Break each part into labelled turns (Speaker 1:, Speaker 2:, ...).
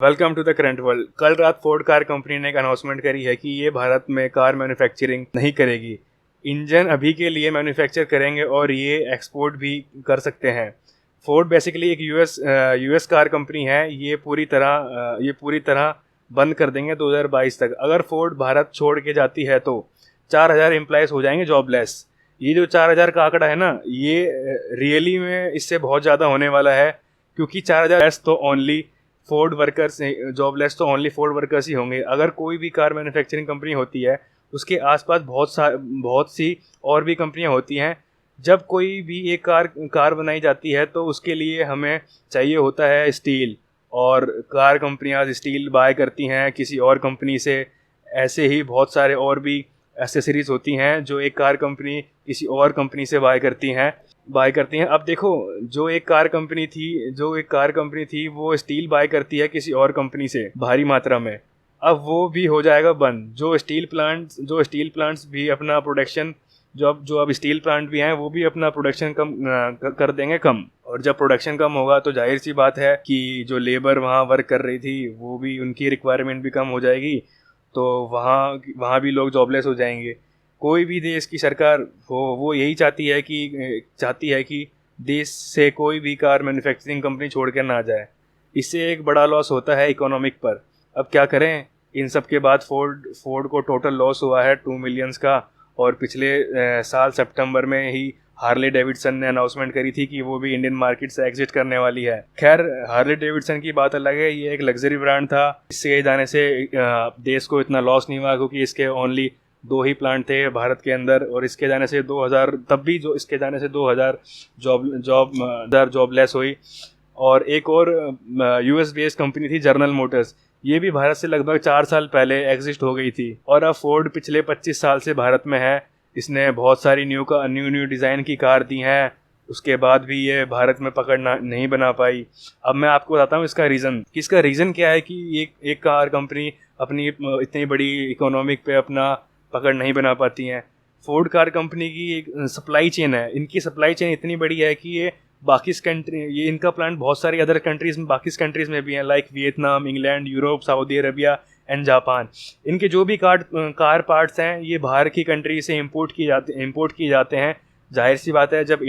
Speaker 1: Welcome to the current world. कल रात Ford car company ने एक अनाउंसमेंट करी है कि ये भारत में कार मैन्युफैक्चरिंग नहीं करेगी। इंजन अभी के लिए मैन्युफैक्चर करेंगे और ये एक्सपोर्ट भी कर सकते हैं। फोर्ड बेसिकली एक यूएस कार कंपनी है। ये पूरी तरह बंद कर देंगे 2022 तक। अगर फोर्ड भारत छोड़ के जाती है तो 4,000 एम्प्लॉयज़ हो जाएंगे जॉबलेस। ये जो 4,000 का आंकड़ा है ना, ये रियली में इससे बहुत ज़्यादा होने वाला है, क्योंकि 4,000 तो ओनली फोर्ड वर्कर्स, जॉबलेस तो ओनली फोर्ड वर्कर्स ही होंगे। अगर कोई भी कार मैन्युफैक्चरिंग कंपनी होती है, उसके आसपास बहुत सी और भी कंपनियां होती हैं। जब कोई भी एक कार बनाई जाती है तो उसके लिए हमें चाहिए होता है स्टील, और कार कंपनियां स्टील बाय करती हैं किसी और कंपनी से। ऐसे ही बहुत सारे और भी एसेसरीज होती हैं जो एक कार कंपनी किसी और कंपनी से बाय करती हैं। अब देखो, जो एक कार कंपनी थी वो स्टील बाय करती है किसी और कंपनी से भारी मात्रा में। अब वो भी हो जाएगा बंद। जो स्टील प्लांट्स भी अपना प्रोडक्शन, जो अब स्टील प्लांट भी हैं, वो भी अपना प्रोडक्शन कम कर देंगे कम। और जब प्रोडक्शन कम होगा तो जाहिर सी बात है कि जो लेबर वहाँ वर्क कर रही थी, वो भी, उनकी रिक्वायरमेंट भी कम हो जाएगी। तो वहाँ भी लोग जॉबलेस हो जाएंगे। कोई भी देश की सरकार हो, वो यही चाहती है कि देश से कोई भी कार मैन्युफैक्चरिंग कंपनी छोड़ कर ना जाए। इससे एक बड़ा लॉस होता है इकोनॉमिक पर। अब क्या करें, इन सब के बाद फोर्ड को टोटल लॉस हुआ है 2 मिलियंस का। और पिछले साल सितंबर में ही हार्ले डेविडसन ने अनाउंसमेंट करी थी कि वो भी इंडियन मार्केट से एग्जिट करने वाली है। खैर, हार्ले डेविडसन की बात अलग है, ये एक लग्जरी ब्रांड था। इससे जाने से देश को इतना लॉस नहीं हुआ, क्योंकि इसके ओनली 2 ही प्लांट थे भारत के अंदर। और इसके जाने से 2,000 जॉबलेस हुई। और एक और यूएस बेस्ड कंपनी थी जनरल मोटर्स, ये भी भारत से लगभग 4 साल पहले एग्जिस्ट हो गई थी। और अब फोर्ड पिछले 25 साल से भारत में है। इसने बहुत सारी न्यू डिज़ाइन की कार दी हैं, उसके बाद भी ये भारत में पकड़ना नहीं बना पाई। अब मैं आपको बताता हूँ इसका रीज़न क्या है कि एक कार कंपनी अपनी इतनी बड़ी इकोनॉमिक पे अपना पकड़ नहीं बना पाती हैं। फोर्ड कार कंपनी की एक सप्लाई चेन है। इनकी सप्लाई चेन इतनी बड़ी है कि ये इनका प्लांट बहुत सारी अदर कंट्रीज़ में, बाकी कंट्रीज़ में भी हैं, like Vietnam, England, Europe, Saudi Arabia and Japan. इनके जो भी कार पार्ट्स हैं, ये बाहर की कंट्री से इंपोर्ट किए जाते हैं। जाहिर सी बात है, जब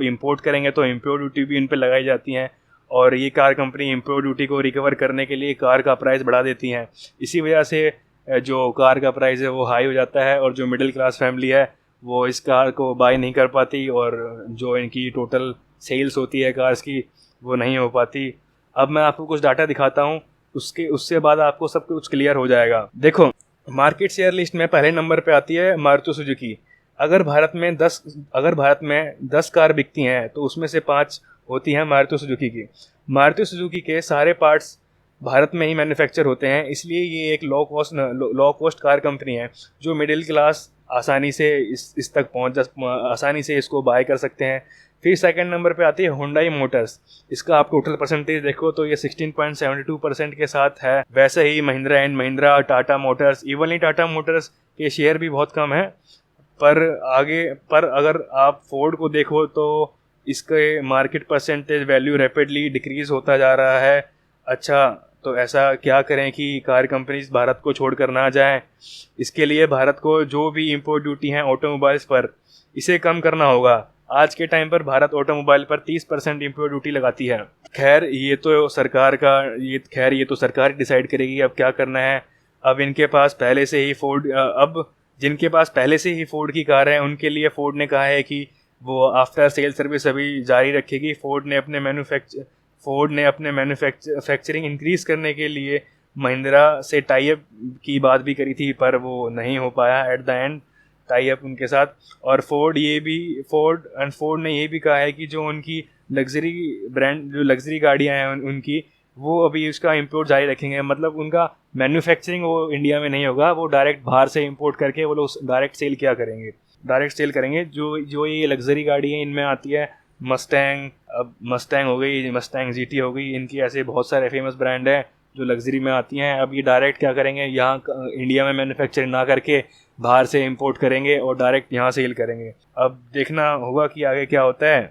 Speaker 1: इंपोर्ट करेंगे तो इंपोर्ट ड्यूटी भी इन पर लगाई जाती हैं। और ये कार कंपनी इंपोर्ट ड्यूटी को रिकवर करने के लिए कार का प्राइस बढ़ा देती हैं। इसी वजह से जो कार का प्राइस है वो हाई हो जाता है, और जो मिडिल क्लास फैमिली है वो इस कार को बाय नहीं कर पाती, और जो इनकी टोटल सेल्स होती है कार्स की, वो नहीं हो पाती। अब मैं आपको कुछ डाटा दिखाता हूँ, उससे बाद आपको सब कुछ क्लियर हो जाएगा। देखो, मार्केट शेयर लिस्ट में पहले नंबर पे आती है मारुति सुजुकी। अगर भारत में 10 कार बिकती हैं तो उसमें से 5 होती हैं मारुति सुजुकी की। मारुति सुजुकी के सारे पार्ट्स भारत में ही मैन्युफैक्चर होते हैं, इसलिए ये एक लो कॉस्ट कार कंपनी है, जो मिडिल क्लास आसानी से आसानी से इसको बाय कर सकते हैं। फिर सेकंड नंबर पे आती है हुंडई मोटर्स। इसका आप टोटल परसेंटेज देखो तो ये 16.72% के साथ है। वैसे ही Mahindra and Mahindra, Tata Motors, even ही टाटा मोटर्स के शेयर भी बहुत कम है। पर अगर आप फोर्ड को देखो तो इसके market percentage value rapidly decrease होता जा रहा है। अच्छा, तो ऐसा क्या करें कि कार कंपनीज भारत को छोड़कर ना जाएं? इसके लिए भारत को जो भी इंपोर्ट ड्यूटी हैं ऑटोमोबाइल्स पर, इसे कम करना होगा। आज के टाइम पर भारत ऑटोमोबाइल पर 30% इंपोर्ट ड्यूटी लगाती है। खैर, ये तो सरकार डिसाइड करेगी अब क्या करना है। अब जिनके पास पहले से ही फोर्ड की कार है, उनके लिए फोर्ड ने कहा है कि वो आफ्टर सेल सर्विस अभी जारी रखेगी। फोर्ड ने अपने मैन्युफैक्चरिंग इंक्रीज करने के लिए महिंद्रा से टाई अप की बात भी करी थी, पर वो नहीं हो पाया at the end tie up उनके साथ। और फोर्ड ने ये भी कहा है कि जो उनकी लग्जरी गाड़ियां हैं उनकी, वो अभी उसका इंपोर्ट जारी रखेंगे। मतलब उनका मैन्युफैक्चरिंग वो इंडिया में नहीं होगा, वो डायरेक्ट बाहर से इंपोर्ट करके वो लोग डायरेक्ट सेल करेंगे। जो ये लग्जरी गाड़ी है, इनमें आती है मस्टैंग हो गई, मस्टैंग जीटी हो गई। इनकी ऐसे बहुत सारे फेमस ब्रांड हैं जो लग्जरी में आती हैं। अब ये डायरेक्ट क्या करेंगे, यहाँ इंडिया में मैन्युफैक्चरिंग ना करके बाहर से इंपोर्ट करेंगे और डायरेक्ट यहाँ सेल करेंगे। अब देखना होगा कि आगे क्या होता है।